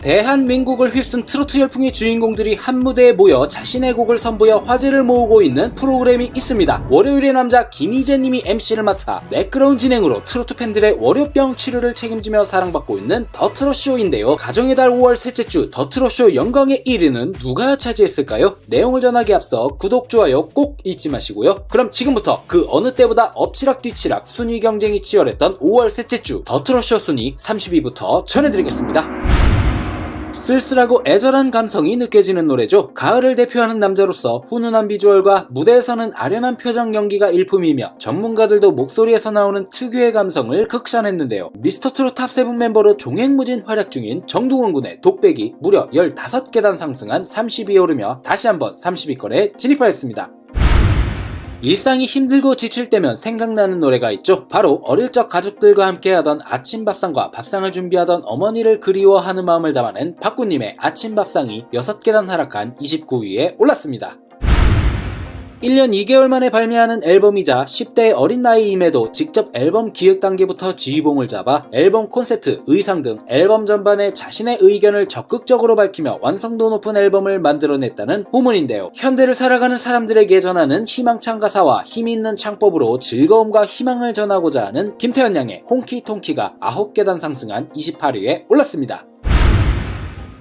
대한민국을 휩쓴 트로트 열풍의 주인공들이 한 무대에 모여 자신의 곡을 선보여 화제를 모으고 있는 프로그램이 있습니다. 월요일의 남자 김희재님이 MC를 맡아 매끄러운 진행으로 트로트 팬들의 월요병 치료를 책임지며 사랑받고 있는 더 트롯쇼인데요. 가정의 달 5월 셋째 주 더 트롯쇼 영광의 1위는 누가 차지했을까요? 내용을 전하기에 앞서 구독, 좋아요 꼭 잊지 마시고요. 그럼 지금부터 그 어느 때보다 엎치락 뒤치락 순위 경쟁이 치열했던 5월 셋째 주 더 트롯쇼 순위 30위부터 전해드리겠습니다. 쓸쓸하고 애절한 감성이 느껴지는 노래죠. 가을을 대표하는 남자로서 훈훈한 비주얼과 무대에서는 아련한 표정 연기가 일품이며 전문가들도 목소리에서 나오는 특유의 감성을 극찬했는데요. 미스터트롯 탑7 멤버로 종횡무진 활약 중인 정동원 군의 독백이 무려 15계단 상승한 30위에 오르며 다시 한번 30위권에 진입하였습니다. 일상이 힘들고 지칠 때면 생각나는 노래가 있죠. 바로 어릴 적 가족들과 함께하던 아침 밥상과 밥상을 준비하던 어머니를 그리워하는 마음을 담아낸 박구님의 아침 밥상이 6계단 하락한 29위에 올랐습니다. 1년 2개월 만에 발매하는 앨범이자 10대의 어린 나이임에도 직접 앨범 기획 단계부터 지휘봉을 잡아 앨범 콘셉트, 의상 등 앨범 전반에 자신의 의견을 적극적으로 밝히며 완성도 높은 앨범을 만들어냈다는 후문인데요. 현대를 살아가는 사람들에게 전하는 희망찬 가사와 힘있는 창법으로 즐거움과 희망을 전하고자 하는 김태현 양의 홍키통키가 9계단 상승한 28위에 올랐습니다.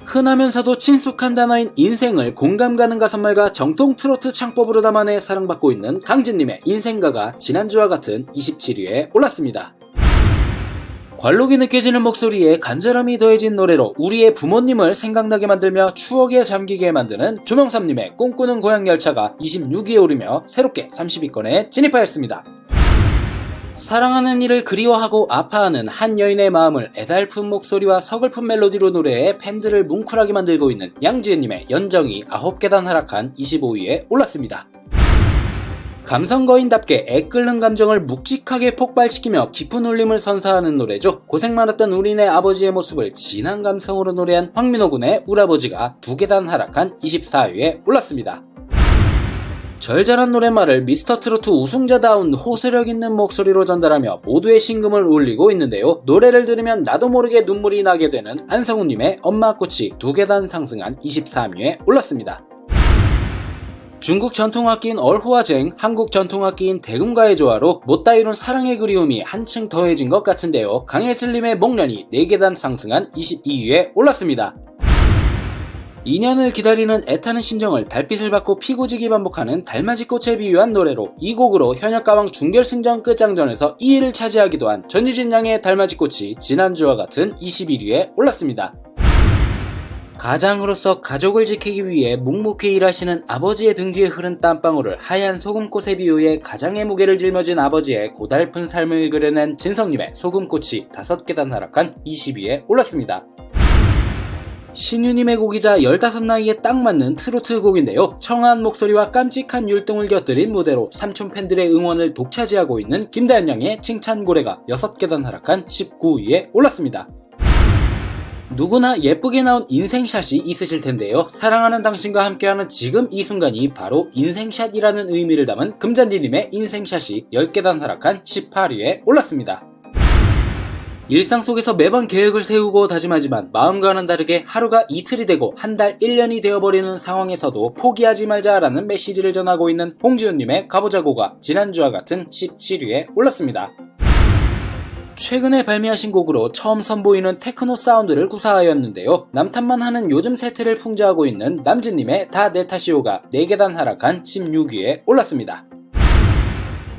흔하면서도 친숙한 단어인 인생을 공감 가는 가사말과 정통 트로트 창법으로 담아내 사랑받고 있는 강진님의 인생가가 지난주와 같은 27위에 올랐습니다. 관록이 느껴지는 목소리에 간절함이 더해진 노래로 우리의 부모님을 생각나게 만들며 추억에 잠기게 만드는 조명삼님의 꿈꾸는 고향열차가 26위에 오르며 새롭게 30위권에 진입하였습니다. 사랑하는 이를 그리워하고 아파하는 한 여인의 마음을 애달픈 목소리와 서글픈 멜로디로 노래해 팬들을 뭉클하게 만들고 있는 양지은님의 연정이 9계단 하락한 25위에 올랐습니다. 감성거인답게 애끓는 감정을 묵직하게 폭발시키며 깊은 울림을 선사하는 노래죠. 고생 많았던 우리네 아버지의 모습을 진한 감성으로 노래한 황민호 군의 울아버지가 2계단 하락한 24위에 올랐습니다. 절절한 노랫말을 미스터트로트 우승자다운 호소력 있는 목소리로 전달하며 모두의 심금을 울리고 있는데요. 노래를 들으면 나도 모르게 눈물이 나게 되는 한성우님의 엄마꽃이 2계단 상승한 23위에 올랐습니다. 중국 전통악기인 얼후아쟁, 한국 전통악기인 대금과의 조화로 못다 이룬 사랑의 그리움이 한층 더해진 것 같은데요. 강예슬님의 목련이 4계단 상승한 22위에 올랐습니다. 2년을 기다리는 애타는 심정을 달빛을 받고 피고지기 반복하는 달맞이 꽃에 비유한 노래로 이 곡으로 현역가왕 준결승전 끝장전에서 2위를 차지하기도 한 전유진 양의 달맞이 꽃이 지난주와 같은 21위에 올랐습니다. 가장으로서 가족을 지키기 위해 묵묵히 일하시는 아버지의 등 뒤에 흐른 땀방울을 하얀 소금꽃에 비유해 가장의 무게를 짊어진 아버지의 고달픈 삶을 그려낸 진성님의 소금꽃이 5계단 하락한 20위에 올랐습니다. 신유님의 곡이자 15나이에 딱 맞는 트로트 곡인데요. 청아한 목소리와 깜찍한 율동을 곁들인 무대로 삼촌 팬들의 응원을 독차지하고 있는 김다현 양의 칭찬고래가 6계단 하락한 19위에 올랐습니다. 누구나 예쁘게 나온 인생샷이 있으실 텐데요. 사랑하는 당신과 함께하는 지금 이 순간이 바로 인생샷이라는 의미를 담은 금잔디님의 인생샷이 10계단 하락한 18위에 올랐습니다. 일상 속에서 매번 계획을 세우고 다짐하지만 마음과는 다르게 하루가 이틀이 되고 한 달 1년이 되어버리는 상황에서도 포기하지 말자라는 메시지를 전하고 있는 홍지훈님의 가보자고가 지난주와 같은 17위에 올랐습니다. 최근에 발매하신 곡으로 처음 선보이는 테크노 사운드를 구사하였는데요. 남탓만 하는 요즘 세태를 풍자하고 있는 남진님의 다 내 탓이오가 4계단 하락한 16위에 올랐습니다.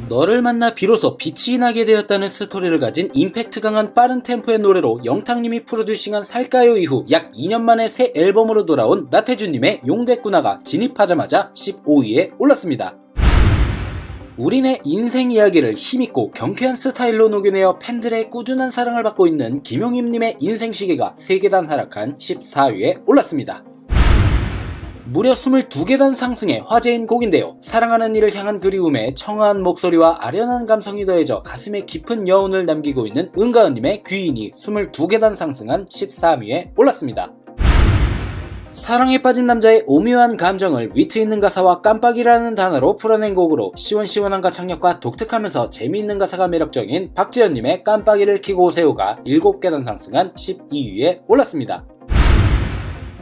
너를 만나 비로소 빛이 나게 되었다는 스토리를 가진 임팩트 강한 빠른 템포의 노래로 영탁님이 프로듀싱한 살까요 이후 약 2년 만에 새 앨범으로 돌아온 나태주님의 용됐구나가 진입하자마자 15위에 올랐습니다. 우리네 인생 이야기를 힘있고 경쾌한 스타일로 녹여내어 팬들의 꾸준한 사랑을 받고 있는 김용임님의 인생시계가 3계단 하락한 14위에 올랐습니다. 무려 22계단 상승의 화제인 곡인데요. 사랑하는 이를 향한 그리움에 청아한 목소리와 아련한 감성이 더해져 가슴에 깊은 여운을 남기고 있는 은가은님의 귀인이 22계단 상승한 13위에 올랐습니다. 사랑에 빠진 남자의 오묘한 감정을 위트 있는 가사와 깜빡이라는 단어로 풀어낸 곡으로 시원시원한 가창력과 독특하면서 재미있는 가사가 매력적인 박지현님의 깜빡이를 켜고 오세요가 7계단 상승한 12위에 올랐습니다.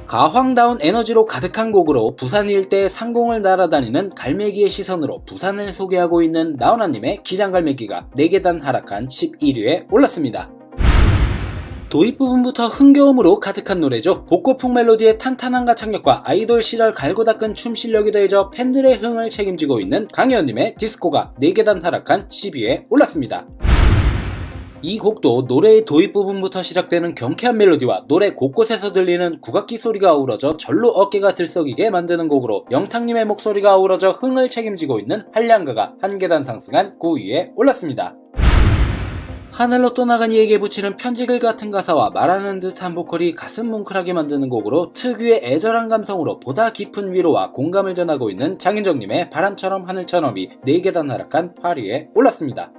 가황다운 에너지로 가득한 곡으로 부산 일대의 상공을 날아다니는 갈매기의 시선으로 부산을 소개하고 있는 나훈아님의 기장갈매기가 4계단 하락한 11위에 올랐습니다. 도입 부분부터 흥겨움으로 가득한 노래죠. 복고풍 멜로디의 탄탄한 가창력과 아이돌 시절 갈고 닦은 춤 실력이 더해져 팬들의 흥을 책임지고 있는 강혜원님의 디스코가 4계단 하락한 10위에 올랐습니다. 이 곡도 노래의 도입 부분부터 시작되는 경쾌한 멜로디와 노래 곳곳에서 들리는 국악기 소리가 어우러져 절로 어깨가 들썩이게 만드는 곡으로 영탁님의 목소리가 어우러져 흥을 책임지고 있는 한량가가 1계단 상승한 9위에 올랐습니다. 하늘로 떠나간 이에게 붙이는 편지글 같은 가사와 말하는 듯한 보컬이 가슴 뭉클하게 만드는 곡으로 특유의 애절한 감성으로 보다 깊은 위로와 공감을 전하고 있는 장윤정님의 바람처럼 하늘처럼이 4계단 하락한 8위에 올랐습니다.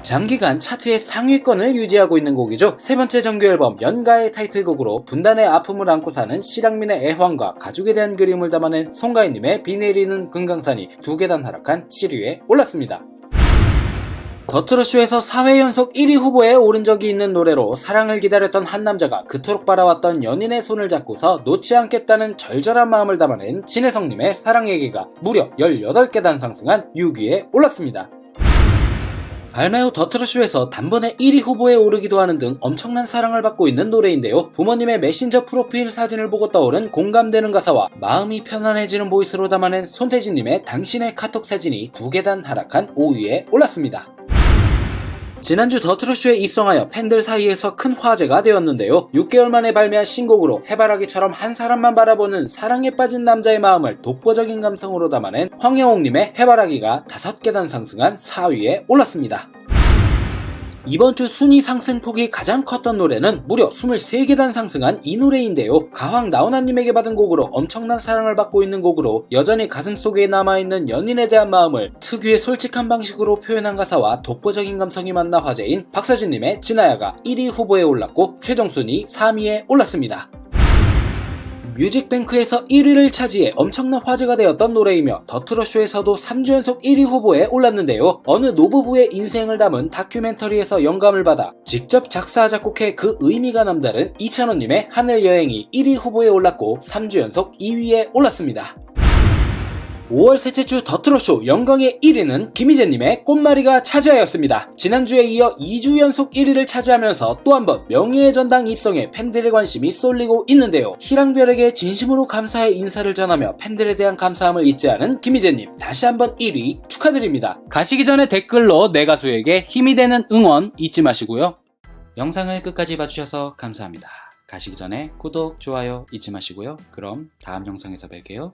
장기간 차트의 상위권을 유지하고 있는 곡이죠. 세 번째 정규 앨범 연가의 타이틀곡으로 분단의 아픔을 안고 사는 실향민의 애환과 가족에 대한 그림을 담아낸 송가인님의 비 내리는 금강산이 2계단 하락한 7위에 올랐습니다. 더트로쇼에서 4회 연속 1위 후보에 오른 적이 있는 노래로 사랑을 기다렸던 한 남자가 그토록 바라왔던 연인의 손을 잡고서 놓지 않겠다는 절절한 마음을 담아낸 진혜성님의 사랑 얘기가 무려 18계단 상승한 6위에 올랐습니다. 발매 후 더트로쇼에서 단번에 1위 후보에 오르기도 하는 등 엄청난 사랑을 받고 있는 노래인데요. 부모님의 메신저 프로필 사진을 보고 떠오른 공감되는 가사와 마음이 편안해지는 보이스로 담아낸 손태진님의 당신의 카톡 사진이 2계단 하락한 5위에 올랐습니다. 지난주 더트로쇼에 입성하여 팬들 사이에서 큰 화제가 되었는데요. 6개월 만에 발매한 신곡으로 해바라기처럼 한 사람만 바라보는 사랑에 빠진 남자의 마음을 독보적인 감성으로 담아낸 황영옥님의 해바라기가 5계단 상승한 4위에 올랐습니다. 이번 주 순위 상승폭이 가장 컸던 노래는 무려 23계단 상승한 이 노래인데요. 가왕 나훈아님에게 받은 곡으로 엄청난 사랑을 받고 있는 곡으로 여전히 가슴속에 남아있는 연인에 대한 마음을 특유의 솔직한 방식으로 표현한 가사와 독보적인 감성이 만나 화제인 박서진님의 진아야가 1위 후보에 올랐고 최종 순위 3위에 올랐습니다. 뮤직뱅크에서 1위를 차지해 엄청난 화제가 되었던 노래이며 더트로쇼에서도 3주 연속 1위 후보에 올랐는데요. 어느 노부부의 인생을 담은 다큐멘터리에서 영감을 받아 직접 작사 작곡해 그 의미가 남다른 이찬원님의 하늘여행이 1위 후보에 올랐고 3주 연속 2위에 올랐습니다. 5월 셋째 주 더트로쇼 영광의 1위는 김희재님의 꽃마리가 차지하였습니다. 지난주에 이어 2주 연속 1위를 차지하면서 또 한 번 명예의 전당 입성에 팬들의 관심이 쏠리고 있는데요. 희랑별에게 진심으로 감사의 인사를 전하며 팬들에 대한 감사함을 잊지 않은 김희재님, 다시 한번 1위 축하드립니다. 가시기 전에 댓글로 내 가수에게 힘이 되는 응원 잊지 마시고요. 영상을 끝까지 봐주셔서 감사합니다. 가시기 전에 구독, 좋아요 잊지 마시고요. 그럼 다음 영상에서 뵐게요.